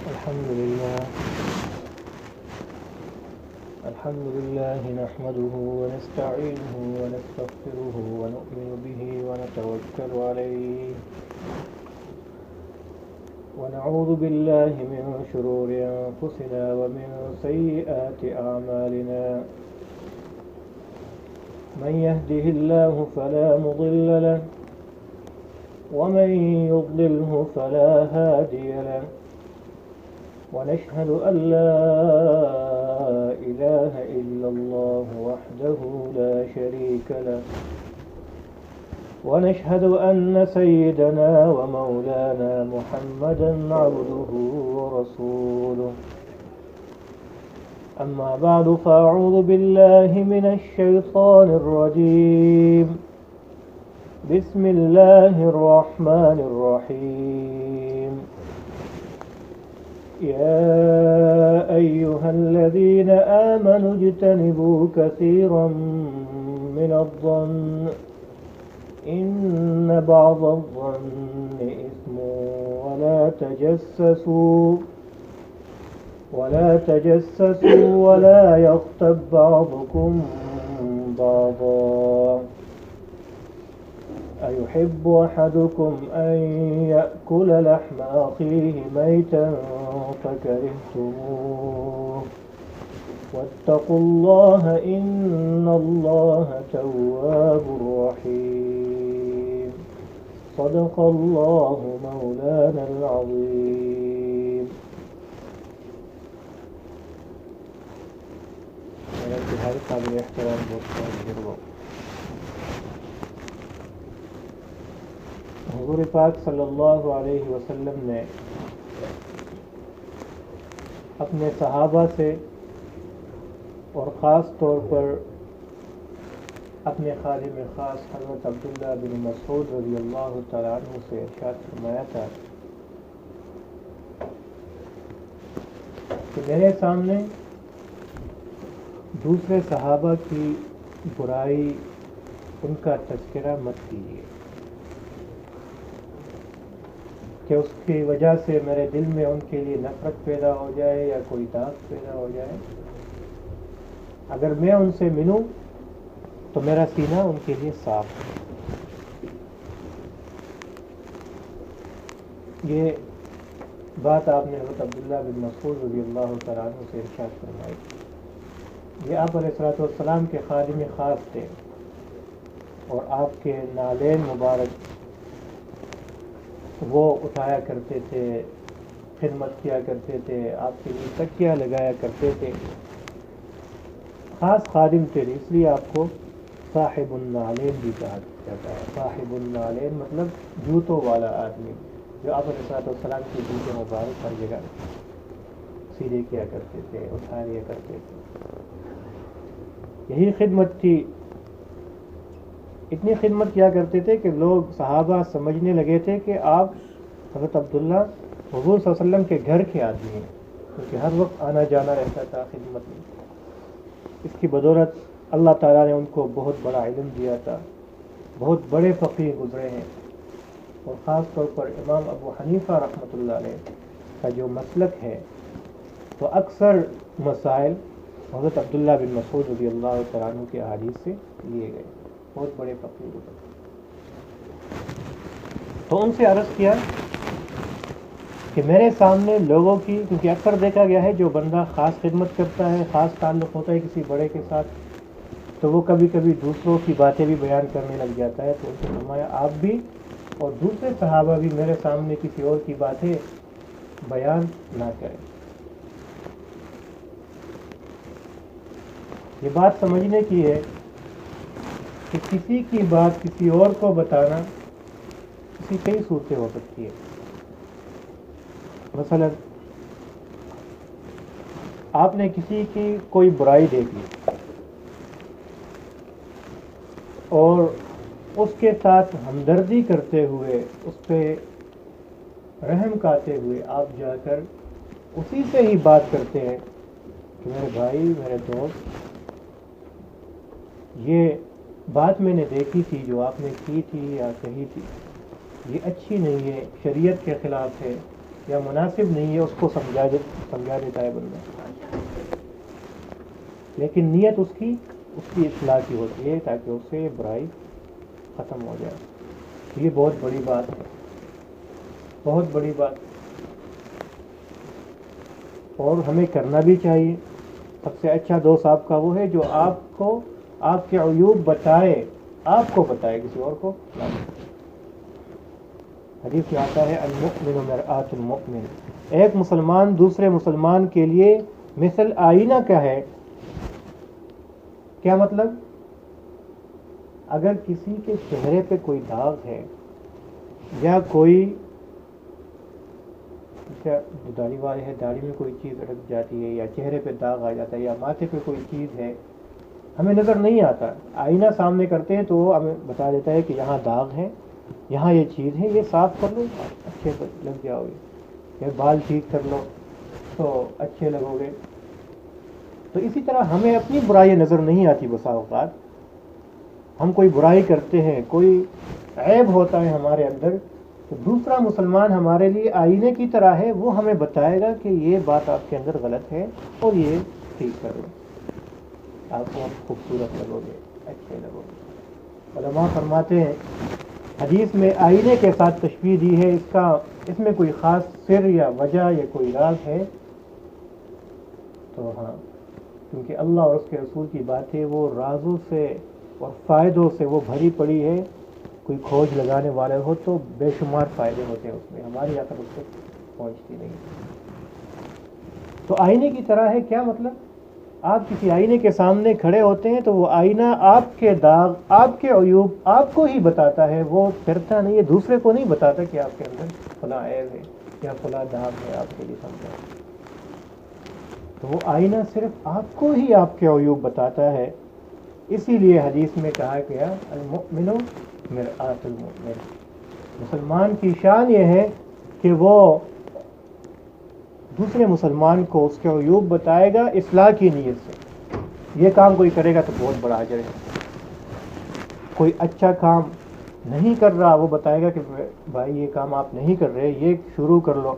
الحمد لله نحمده ونستعينه ونستغفره ونؤمن به ونتوكل عليه ونعوذ بالله من شرور أنفسنا ومن سيئات أعمالنا من يهده الله فلا مضل له ومن يضلله فلا هادي له ونشهد أن لا إله إلا الله وحده لا شريك له ونشهد أن سيدنا ومولانا محمدا عبده ورسوله أما بعد فأعوذ بالله من الشيطان الرجيم بسم الله الرحمن الرحيم يا أيها الذين آمنوا اجتنبوا كثيرا من الظن إن بعض الظن إثم ولا تجسسوا ولا يغتب بعضكم بعضا أيحب أحدكم أن يأكل لحم أخيه ميتا فكرهتموه واتقوا الله إن الله تواب رحيم صدق الله مولانا العظيم. میرا انتہائی قابل احترام دوستوں بزرگوں، حضور پاک صلی اللہ علیہ وسلم نے اپنے صحابہ سے اور خاص طور پر اپنے خادم خاص حضرت عبداللہ بن مسعود رضی اللہ تعالیٰ عنہ سے ارشاد فرمایا تھا کہ میرے سامنے دوسرے صحابہ کی برائی، ان کا تذکرہ مت کیجیے کہ اس کی وجہ سے میرے دل میں ان کے لیے نفرت پیدا ہو جائے یا کوئی داغ پیدا ہو جائے. اگر میں ان سے ملوں تو میرا سینہ ان کے لیے صاف ہے. یہ بات آپ نے حضرت عبداللہ بن مسعود رضی اللہ تعالیٰ عنہ سے ارشاد فرمائی. یہ آپ علیہ الصلوۃ والسلام کے خادم خاص تھے اور آپ کے نالین مبارک وہ اٹھایا کرتے تھے، خدمت کیا کرتے تھے، آپ کے لیے تکیہ لگایا کرتے تھے. خاص خادم تھے، اس لیے آپ کو صاحب النعلین بھی کہا جاتا ہے. صاحب النعلین مطلب جوتوں والا آدمی، جو آپ علیہ الصلوۃ والسلام کے جوتے مبارک ہر جگہ سیدھے کیا کرتے تھے، اٹھا لیا کرتے تھے. یہی خدمت تھی. اتنی خدمت کیا کرتے تھے کہ لوگ صحابہ سمجھنے لگے تھے کہ آپ حضرت عبداللہ حضور صلی اللہ علیہ وسلم کے گھر کے آدمی ہیں، کیونکہ ہر وقت آنا جانا رہتا تھا خدمت میں. اس کی بدولت اللہ تعالیٰ نے ان کو بہت بڑا علم دیا تھا، بہت بڑے فقیہ گزرے ہیں. اور خاص طور پر امام ابو حنیفہ رحمۃ اللہ علیہ کا جو مسلک ہے تو اکثر مسائل حضرت عبداللہ بن مسعود رضی اللہ تعالیٰ عنہ کے احادیث سے لیے گئے. بہت بڑے فقیر گزرے. تو ان سے عرض کیا کہ میرے سامنے لوگوں کی، کیونکہ اکثر دیکھا گیا ہے جو بندہ خاص خدمت کرتا ہے، خاص تعلق ہوتا ہے کسی بڑے کے ساتھ، تو وہ کبھی کبھی دوسروں کی باتیں بھی بیان کرنے لگ جاتا ہے. تو ان سے فرمایا آپ بھی اور دوسرے صحابہ بھی میرے سامنے کسی اور کی باتیں بیان نہ کریں. یہ بات سمجھنے کی ہے کہ کسی کی بات کسی اور کو بتانا اس کی کئی صورتیں ہو سکتی ہے. مثلا آپ نے کسی کی کوئی برائی دیکھ لی اور اس کے ساتھ ہمدردی کرتے ہوئے، اس پہ رحم کھاتے ہوئے آپ جا کر اسی سے ہی بات کرتے ہیں کہ میرے بھائی، میرے دوست، یہ بات میں نے دیکھی تھی جو آپ نے کی تھی یا کہی تھی، یہ اچھی نہیں ہے، شریعت کے خلاف ہے، یا مناسب نہیں ہے اس کو سمجھا دیتا ہے بندہ، لیکن نیت اس کی اصلاح کی ہوتی ہے تاکہ اس سے برائی ختم ہو جائے. یہ بہت بڑی بات ہے، بہت بڑی بات، اور ہمیں کرنا بھی چاہیے. سب سے اچھا دوست آپ کا وہ ہے جو آپ کو آپ کے عیوب بتائے، آپ کو بتائے، کسی اور کو نہ. حدیث میں آتا ہے المؤمن مرآۃ المؤمن، ایک مسلمان دوسرے مسلمان کے لیے مثل آئینہ کا ہے. کیا مطلب؟ اگر کسی کے چہرے پہ کوئی داغ ہے یا کوئی داڑھی والے ہے، داڑھی میں کوئی چیز اٹک جاتی ہے یا چہرے پہ داغ آ جاتا ہے یا ماتھے پہ کوئی چیز ہے، ہمیں نظر نہیں آتا، آئینہ سامنے کرتے ہیں تو وہ ہمیں بتا دیتا ہے کہ یہاں داغ ہے، یہاں یہ چیز ہے، یہ صاف کر لو اچھے لگ جاؤ گے، یہ بال ٹھیک کر لو تو اچھے لگو گے. تو اسی طرح ہمیں اپنی برائی نظر نہیں آتی. بسا اوقات ہم کوئی برائی کرتے ہیں، کوئی عیب ہوتا ہے ہمارے اندر، تو دوسرا مسلمان ہمارے لیے آئینے کی طرح ہے، وہ ہمیں بتائے گا کہ یہ بات آپ کے اندر غلط ہے اور یہ ٹھیک کرو، آپ کو خوبصورت لگو گے، اچھے لگو گے. علماء فرماتے ہیں حدیث میں آئینے کے ساتھ تشبیہ دی ہے، اس میں کوئی خاص سر یا وجہ یا کوئی راز ہے تو ہاں، کیونکہ اللہ اور اس کے رسول کی بات ہے وہ رازوں سے اور فائدوں سے وہ بھری پڑی ہے. کوئی کھوج لگانے والے ہو تو بے شمار فائدے ہوتے ہیں اس میں، ہماری عقل اس تک پہنچتی نہیں. تو آئینے کی طرح ہے. کیا مطلب؟ آپ کسی آئینے کے سامنے کھڑے ہوتے ہیں تو وہ آئینہ آپ کے داغ، آپ کے عیوب آپ کو ہی بتاتا ہے، وہ کرتا نہیں ہے، دوسرے کو نہیں بتاتا کہ آپ کے اندر فلاں عیب ہے یا فلاں داغ ہے آپ کے لیے سمجھا. تو وہ آئینہ صرف آپ کو ہی آپ کے عیوب بتاتا ہے. اسی لیے حدیث میں کہا گیا المؤمن مرآۃ المؤمن، مسلمان کی شان یہ ہے کہ وہ دوسرے مسلمان کو اس کے عیوب بتائے گا اصلاح کی نیت سے. یہ کام کوئی کرے گا تو بہت بڑا اجر ہے. کوئی اچھا کام نہیں کر رہا، وہ بتائے گا کہ بھائی یہ کام آپ نہیں کر رہے، یہ شروع کر لو.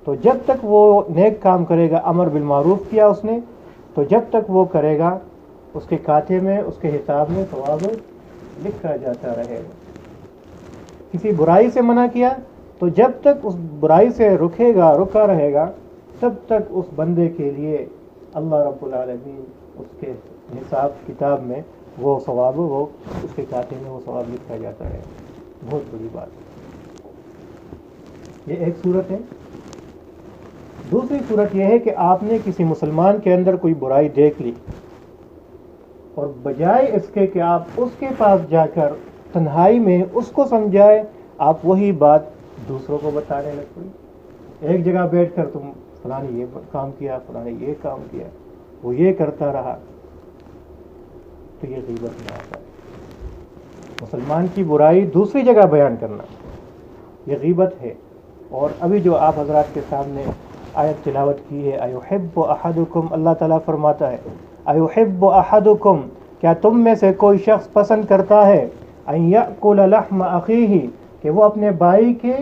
تو جب تک وہ نیک کام کرے گا، امر بالمعروف کیا اس نے، تو جب تک وہ کرے گا اس کے کھاتے میں، اس کے حساب میں ثواب لکھا جاتا رہے گا. کسی برائی سے منع کیا تو جب تک اس برائی سے رکا رہے گا، تب تک اس بندے کے لیے اللہ رب العالمین اس کے حساب کتاب میں وہ ثواب، وہ اس کے کھاتے میں وہ ثواب لکھا جاتا ہے. بہت بڑی بات. یہ ایک صورت ہے. دوسری صورت یہ ہے کہ آپ نے کسی مسلمان کے اندر کوئی برائی دیکھ لی اور بجائے اس کے کہ آپ اس کے پاس جا کر تنہائی میں اس کو سمجھائے، آپ وہی بات دوسروں کو بتانے لگ پڑی. ایک جگہ بیٹھ کر تم فلاں نے یہ کام کیا، فلاں نے یہ کام کیا، وہ یہ کرتا رہا، تو یہ غیبت میں آتا ہے. مسلمان کی برائی دوسری جگہ بیان کرنا یہ غیبت ہے. اور ابھی جو آپ حضرات کے سامنے آیت تلاوت کی ہے، ایحب احدکم، اللہ تعالیٰ فرماتا ہے ایحب احدکم، کیا تم میں سے کوئی شخص پسند کرتا ہے ان یأکل لحم اخیہ، کہ وہ اپنے بھائی کے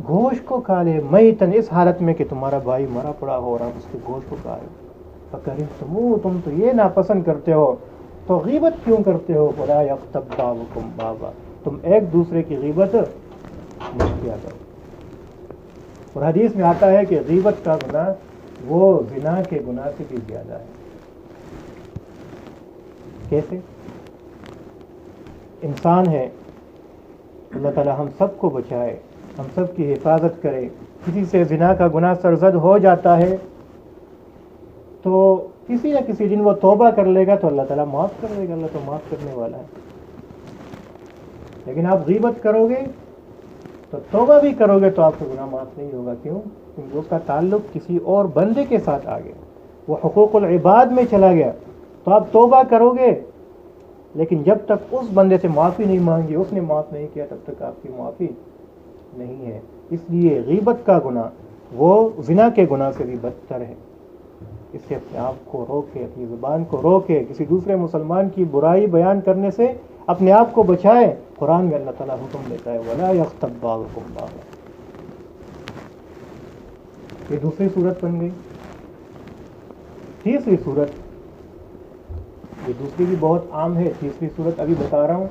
گوشت کو کھا لے، میتن، اس حالت میں کہ تمہارا بھائی مرا پڑا ہو اور آپ اس کے گوشت کو کھا رہے. فکرہتموہ، تم تو یہ ناپسند کرتے ہو، تو غیبت کیوں کرتے ہو؟ ولا یغتب بعضکم بعضا، تم ایک دوسرے کی غیبت مت کیا کرو. اور حدیث میں آتا ہے کہ غیبت کا گناہ وہ زنا کے گناہ سے بھی زیادہ ہے. کیسے؟ انسان ہے، اللہ تعالیٰ ہم سب کو بچائے، ہم سب کی حفاظت کرے. کسی سے زنا کا گناہ سرزد ہو جاتا ہے تو کسی نہ کسی دن وہ توبہ کر لے گا تو اللہ تعالیٰ معاف کر دے گا. اللہ تو معاف کرنے والا ہے. لیکن آپ غیبت کرو گے تو توبہ بھی کرو گے تو آپ کو گناہ معاف نہیں ہوگا. کیوں؟ کیونکہ اس کا تعلق کسی اور بندے کے ساتھ آ گیا، وہ حقوق العباد میں چلا گیا. تو آپ توبہ کرو گے لیکن جب تک اس بندے سے معافی نہیں مانگی، اس نے معاف نہیں کیا، تب تک آپ کی معافی نہیں ہے. اس لیے غیبت کا گناہ وہ زنا کے گناہ سے بھی بدتر ہے. اس سے اپنے آپ کو روکے، اپنی زبان کو روکے، کسی دوسرے مسلمان کی برائی بیان کرنے سے اپنے آپ کو بچائے. قرآن میں اللہ تعالیٰ حکم دیتا ہے وَلَا يَغْتَبْ بَعْضُكُمْ بَعْضًا. یہ دوسری صورت بن گئی. تیسری صورت، یہ دوسری بھی بہت عام ہے، تیسری صورت ابھی بتا رہا ہوں،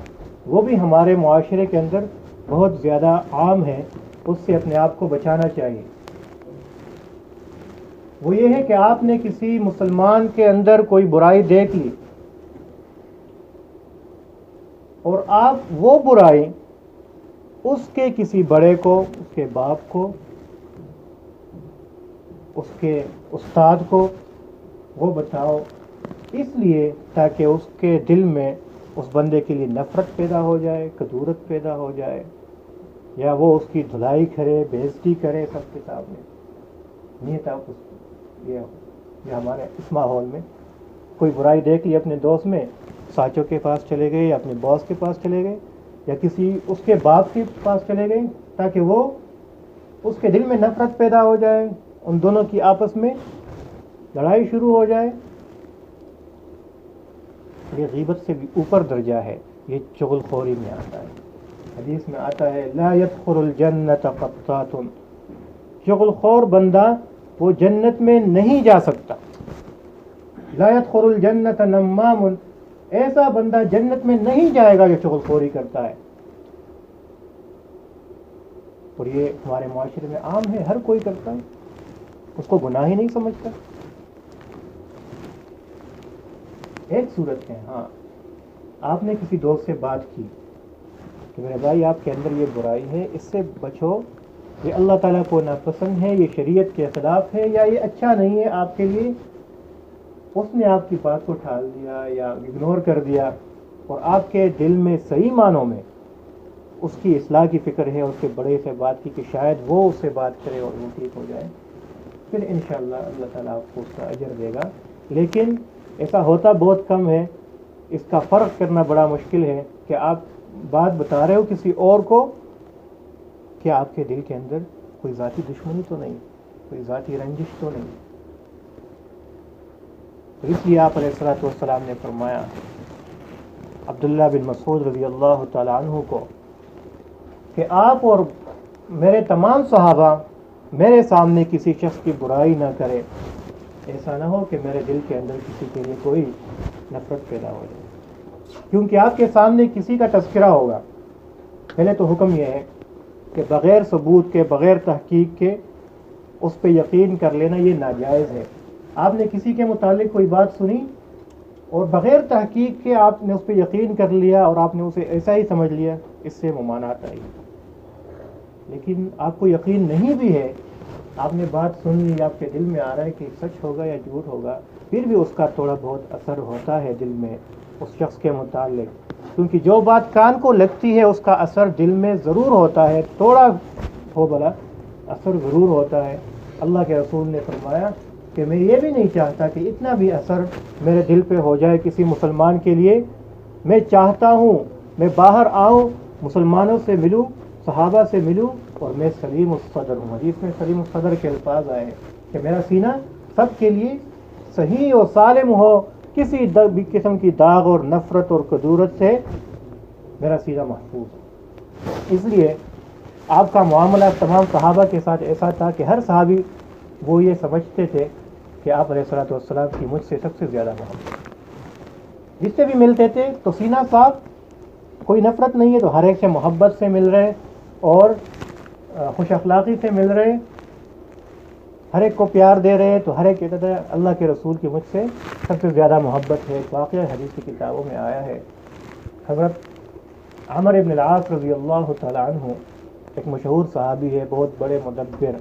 وہ بھی ہمارے معاشرے کے اندر بہت زیادہ عام ہے، اس سے اپنے آپ کو بچانا چاہیے. وہ یہ ہے کہ آپ نے کسی مسلمان کے اندر کوئی برائی دیکھ لی اور آپ وہ برائی اس کے کسی بڑے کو، اس کے باپ کو، اس کے استاد کو وہ بتاؤ، اس لیے تاکہ اس کے دل میں اس بندے کے لیے نفرت پیدا ہو جائے، کدورت پیدا ہو جائے، یا وہ اس کی دھلائی کرے، بےعزتی کرے سب کے سامنے. نیت آپ اس یہ ہمارے اس ماحول میں کوئی برائی دیکھ لی اپنے دوست میں، ساتھیوں کے پاس چلے گئے یا اپنے باس کے پاس چلے گئے یا کسی اس کے باپ کے پاس چلے گئے تاکہ وہ اس کے دل میں نفرت پیدا ہو جائے، ان دونوں کی آپس میں لڑائی شروع ہو جائے. یہ غیبت سے بھی اوپر درجہ ہے، یہ چغل خوری میں آتا ہے. حدیث میں آتا ہے لا يدخل الجنت قطات، چغل خور بندہ وہ جنت میں نہیں جا سکتا. لا يدخل الجنت نمام، ایسا بندہ جنت میں نہیں جائے گا جو چغل خوری کرتا ہے. اور یہ ہمارے معاشرے میں عام ہے، ہر کوئی کرتا ہے، اس کو گناہ ہی نہیں سمجھتا. ایک صورت ہے، ہاں آپ نے کسی دوست سے بات کی کہ میرے بھائی آپ کے اندر یہ برائی ہے، اس سے بچو، یہ اللہ تعالیٰ کو ناپسند ہے، یہ شریعت کے خلاف ہے، یا یہ اچھا نہیں ہے آپ کے لیے. اس نے آپ کی بات کو ٹال دیا یا اگنور کر دیا، اور آپ کے دل میں صحیح معنوں میں اس کی اصلاح کی فکر ہے، اس کے بڑے سے بات کی کہ شاید وہ اس سے بات کرے اور وہ ٹھیک ہو جائے، پھر انشاءاللہ اللہ تعالیٰ آپ کو اس کا اجر دے گا. لیکن ایسا ہوتا بہت کم ہے. اس کا فرق کرنا بڑا مشکل ہے کہ آپ بات بتا رہے ہو کسی اور کو، کہ آپ کے دل کے اندر کوئی ذاتی دشمنی تو نہیں، کوئی ذاتی رنجش تو نہیں. تو اس لیے آپ علیہ الصلوۃ والسلام نے فرمایا عبداللہ بن مسعود رضی اللہ تعالی عنہ کو کہ آپ اور میرے تمام صحابہ میرے سامنے کسی شخص کی برائی نہ کرے، ایسا نہ ہو کہ میرے دل کے اندر کسی کے لیے کوئی نفرت پیدا ہو جائے. کیونکہ آپ کے سامنے کسی کا تذکرہ ہوگا، پہلے تو حکم یہ ہے کہ بغیر ثبوت کے، بغیر تحقیق کے اس پہ یقین کر لینا یہ ناجائز ہے. آپ نے کسی کے متعلق کوئی بات سنی اور بغیر تحقیق کے آپ نے اس پہ یقین کر لیا اور آپ نے اسے ایسا ہی سمجھ لیا، اس سے ممانعت آئی. لیکن آپ کو یقین نہیں بھی ہے، آپ نے بات سن لی، آپ کے دل میں آ رہا ہے کہ سچ ہوگا یا جھوٹ ہوگا، پھر بھی اس کا تھوڑا بہت اثر ہوتا ہے دل میں اس شخص کے متعلق. کیونکہ جو بات کان کو لگتی ہے اس کا اثر دل میں ضرور ہوتا ہے، تھوڑا ہو بلا اثر ضرور ہوتا ہے. اللہ کے رسول نے فرمایا کہ میں یہ بھی نہیں چاہتا کہ اتنا بھی اثر میرے دل پہ ہو جائے کسی مسلمان کے لیے. میں چاہتا ہوں میں باہر آؤں، مسلمانوں سے ملوں، صحابہ سے ملوں، اور میں سلیم الصدر ہوں. حدیث میں سلیم الصدر کے الفاظ آئے ہیں کہ میرا سینہ سب کے لیے صحیح اور سالم ہو، کسی بھی قسم کی داغ اور نفرت اور کدورت سے میرا سینہ محفوظ ہو. اس لیے آپ کا معاملہ تمام صحابہ کے ساتھ ایسا تھا کہ ہر صحابی وہ یہ سمجھتے تھے کہ آپ علیہ الصلوۃ والسلام کی مجھ سے سب سے زیادہ محبت. جس سے بھی ملتے تھے تو سینہ صاف، کوئی نفرت نہیں ہے، تو ہر ایک سے محبت سے مل رہے اور خوش اخلاقی سے مل رہے، ہر ایک کو پیار دے رہے. تو ہر ایک کہتا تھا اللہ کے رسول کی مجھ سے سب سے زیادہ محبت ہے. ایک واقعہ حدیث کی کتابوں میں آیا ہے، حضرت عمر ابن العاص رضی اللہ تعالی عنہ ایک مشہور صحابی ہے، بہت بڑے مدبر،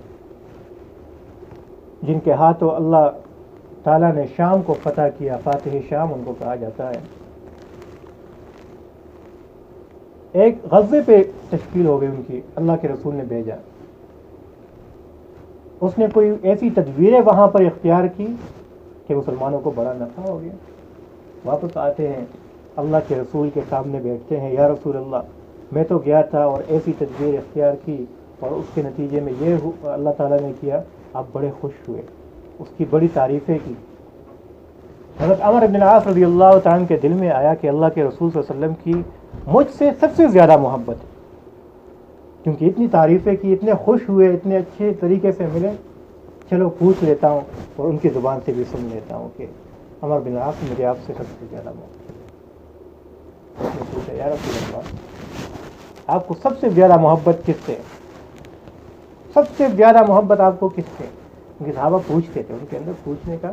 جن کے ہاتھوں اللہ تعالیٰ نے شام کو فتح کیا، فاتح شام ان کو کہا جاتا ہے. ایک غزوے پہ تشکیل ہو گئی ان کی، اللہ کے رسول نے بھیجا. اس نے کوئی ایسی تدبیریں وہاں پر اختیار کی کہ مسلمانوں کو بڑا نفع ہو گیا. واپس آتے ہیں، اللہ کے رسول کے سامنے بیٹھتے ہیں، یا رسول اللہ میں تو گیا تھا اور ایسی تدبیر اختیار کی اور اس کے نتیجے میں یہ اللہ تعالیٰ نے کیا. آپ بڑے خوش ہوئے، اس کی بڑی تعریفیں کی. حضرت عمر بن العاص رضی اللہ تعالیٰ عنہ کے دل میں آیا کہ اللہ کے رسول صلی اللہ علیہ وسلم کی مجھ سے سب سے زیادہ محبت ہے، کیونکہ اتنی تعریفیں کی، اتنے خوش ہوئے، اتنے اچھے طریقے سے ملے. چلو پوچھ لیتا ہوں اور ان کی زبان سے بھی سن لیتا ہوں کہ عمر بن عاص مجھے آپ سے سب سے زیادہ محبت. اس نے پوچھا یا رسول اللہ آپ کو سب سے زیادہ محبت کس سے؟ سب سے زیادہ محبت آپ کو کس سے؟ ان کے صحابہ پوچھتے تھے، ان کے اندر پوچھنے کا.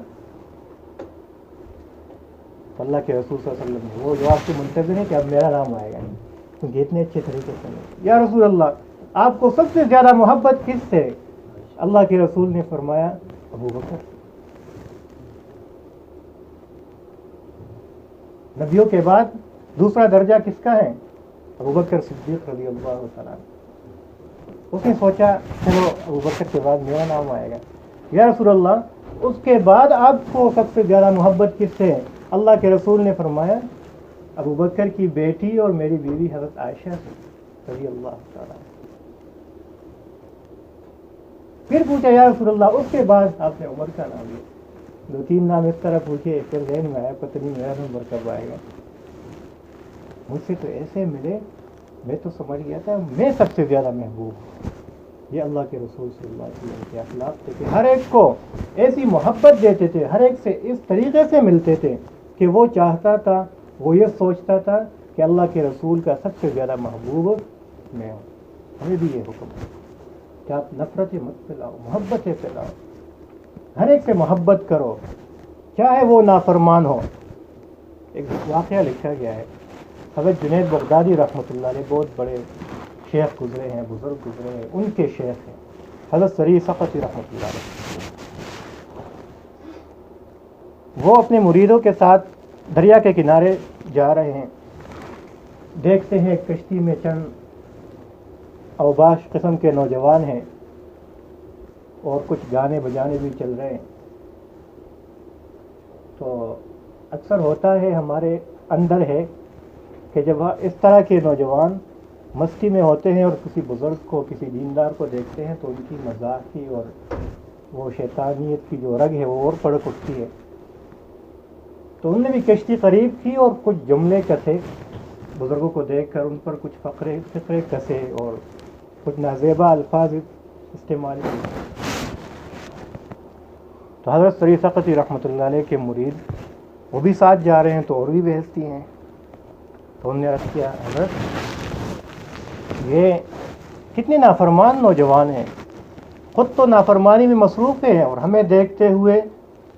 اللہ کے رسول صلی اللہ علیہ وسلم وہ جواب سے منتظر ہے کہ اب میرا نام آئے گا، کیونکہ اتنے اچھے طریقے سے یا رسول اللہ آپ کو سب سے زیادہ محبت کس سے؟ اللہ کے رسول نے فرمایا ابو بکر. نبیوں کے بعد دوسرا درجہ کس کا ہے؟ ابو بکر صدیق رضی اللہ تعالیٰ. اس نے سوچا چلو ابو بکر کے بعد میرا نام آئے گا. یا رسول اللہ اس کے بعد آپ کو سب سے زیادہ محبت کس سے ہے؟ اللہ کے رسول نے فرمایا ابو بکر کی بیٹی اور میری بیوی حضرت عائشہ سے رضی اللہ تعالیٰ. پھر پوچھا یا رسول اللہ اس کے بعد آپ نے عمر کا نام لیا. 2-3 نام اس طرح پوچھے، پھر ذہن میں آیا پتہ نہیں میرا نمبر کب آئے گا. مجھ سے تو ایسے ملے میں تو سمجھ گیا تھا میں سب سے زیادہ محبوب ہوں. یہ اللہ کے رسول صلی اللہ علیہ وسلم کے اخلاق تھے کہ ہر ایک کو ایسی محبت دیتے تھے، ہر ایک سے اس طریقے سے ملتے تھے کہ وہ چاہتا تھا، وہ یہ سوچتا تھا کہ اللہ کے رسول کا سب سے زیادہ محبوب میں ہوں. ہمیں بھی یہ حکم ہے کہ آپ نفرتیں مت پھیلاؤ، محبتیں پھیلاؤ، ہر ایک سے محبت کرو چاہے وہ نافرمان ہو. ایک واقعہ لکھا گیا ہے، حضرت جنید بغدادی رحمۃ اللہ علیہ بہت بڑے شیخ گزرے ہیں، بزرگ گزرے ہیں، ان کے شیخ ہیں حضرت سری سقطی رحمۃ اللہ علیہ. وہ اپنے مریدوں کے ساتھ دریا کے کنارے جا رہے ہیں، دیکھتے ہیں ایک کشتی میں چند اوباش قسم کے نوجوان ہیں اور کچھ گانے بجانے بھی چل رہے ہیں. تو اکثر ہوتا ہے ہمارے اندر ہے کہ جب اس طرح کے نوجوان مستی میں ہوتے ہیں اور کسی بزرگ کو، کسی دیندار کو دیکھتے ہیں تو ان کی مزاح کی اور وہ شیطانیت کی جو رگ ہے وہ اور پڑک اٹھتی ہے. تو انہوں نے بھی کشتی قریب کی اور کچھ جملے کسے بزرگوں کو دیکھ کر، ان پر کچھ فقرے کسے اور کچھ نازیبا الفاظ استعمال کیے. تو حضرت سری سقطی رحمۃ اللہ علیہ کے مرید وہ بھی ساتھ جا رہے ہیں تو اور بھی بحثتی ہیں. تو انہوں نے عرض کیا حضرت یہ کتنے نافرمان نوجوان ہیں، خود تو نافرمانی میں مصروف ہیں اور ہمیں دیکھتے ہوئے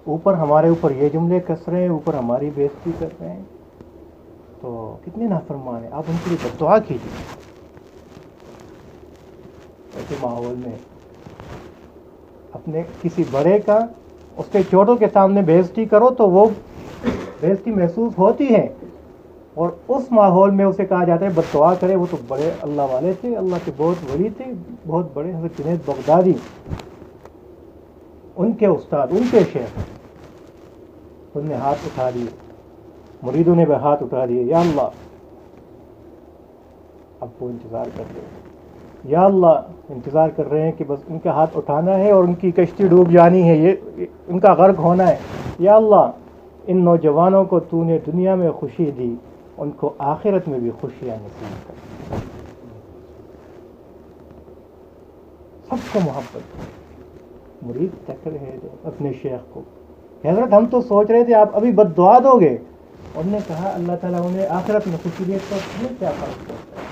اوپر ہمارے اوپر یہ جملے کس رہے ہیں، اوپر ہماری بےعزتی کر رہے ہیں. تو کتنے نافرمان ہیں، آپ ان کے لیے بد دعا کیجیے. ایسے ماحول میں اپنے کسی بڑے کا اس کے چھوٹوں کے سامنے بےعزتی کرو تو وہ بےعزتی محسوس ہوتی ہے، اور اس ماحول میں اسے کہا جاتا ہے بد دعا کرے. وہ تو بڑے اللہ والے تھے، اللہ کے بہت ولی تھے، بہت بڑے حضرت جنید بغدادی، ان کے استاد، ان کے شیخ. انہوں نے ہاتھ اٹھا دیے، مریدوں نے بھی ہاتھ اٹھا دیے. یا اللہ، اب وہ انتظار کر رہے ہیں، یا اللہ انتظار کر رہے ہیں کہ بس ان کا ہاتھ اٹھانا ہے اور ان کی کشتی ڈوب جانی ہے، یہ ان کا غرق ہونا ہے. یا اللہ ان نوجوانوں کو تو نے دنیا میں خوشی دی، ان کو آخرت میں بھی خوشیاں نصیب کر. سب کو محبت. مرید تک رہے اپنے شیخ کو کہ حضرت ہم تو سوچ رہے تھے آپ ابھی بد دعا دو گے. انہوں نے کہا اللہ تعالیٰ انہیں آخرت میں خوشی دے تو ہمیں کیا فرق پڑتا ہے،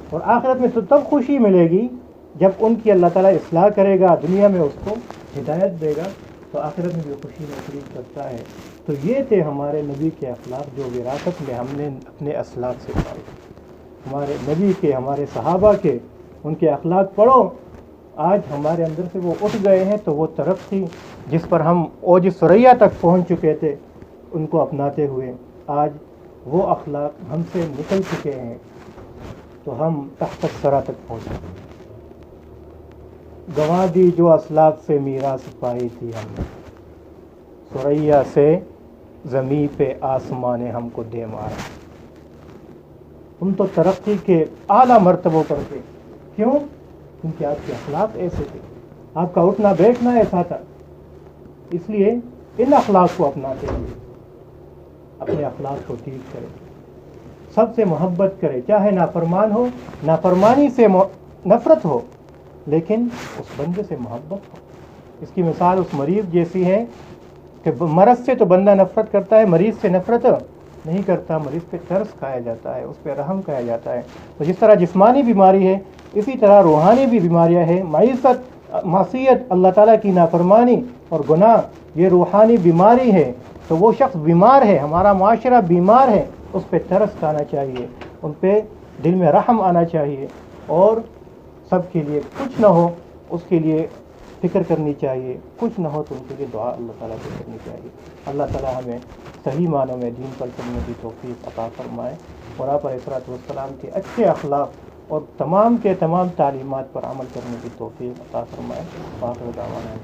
اور آخرت میں تو تب خوشی ملے گی جب ان کی اللہ تعالیٰ اصلاح کرے گا، دنیا میں اس کو ہدایت دے گا تو آخرت میں بھی خوشی نصیب کرتا ہے. تو یہ تھے ہمارے نبی کے اخلاق جو وراثت میں ہم نے اپنے اسلاف سے پائے. ہمارے نبی کے، ہمارے صحابہ کے، ان کے اخلاق پڑھو. آج ہمارے اندر سے وہ اٹھ گئے ہیں تو وہ ترقی جس پر ہم اوج ثریا تک پہنچ چکے تھے ان کو اپناتے ہوئے آج وہ اخلاق ہم سے نکل چکے ہیں تو ہم تحت الثری تک پہنچے. گنوا دی جو اسلاف سے میراث پائی تھی ہم نے، ثریا سے زمیں پہ آسمان ہم کو دے مارا. ہم تو ترقی کے اعلیٰ مرتبوں پر تھے. کیوں؟ کیونکہ آپ کے اخلاق ایسے تھے، آپ کا اٹھنا بیٹھنا ایسا تھا. اس لیے ان اخلاق کو اپناتے ہوئے اپنے اخلاق کو ٹھیک کرے، سب سے محبت کرے، چاہے نافرمان ہو، نافرمانی سے نفرت ہو لیکن اس بندے سے محبت ہو. اس کی مثال اس مریض جیسی ہے کہ مرض سے تو بندہ نفرت کرتا ہے، مریض سے نفرت نہیں کرتا، مریض پہ ترس کھایا جاتا ہے، اس پہ رحم کھایا جاتا ہے۔ تو جس طرح جسمانی بیماری ہے اسی طرح روحانی بھی بیماریاں ہیں۔ معصیت، اللہ تعالیٰ کی نافرمانی اور گناہ یہ روحانی بیماری ہے۔ تو وہ شخص بیمار ہے، ہمارا معاشرہ بیمار ہے، اس پہ ترس کھانا چاہیے، ان پہ دل میں رحم آنا چاہیے، اور سب کے لیے کچھ نہ ہو اس کے لیے فکر کرنی چاہیے، کچھ نہ ہو تو ان کے لیے دعا اللہ تعالیٰ سے کرنی چاہیے۔ اللہ تعالیٰ ہمیں صحیح معنوں میں دین پر چلنے کی توفیق عطا فرمائے، اور آپ علیہ الصلوۃ والسلام کے اچھے اخلاق اور تمام کے تمام تعلیمات پر عمل کرنے کی توفیق عطا فرمائے۔ آخر دعوانا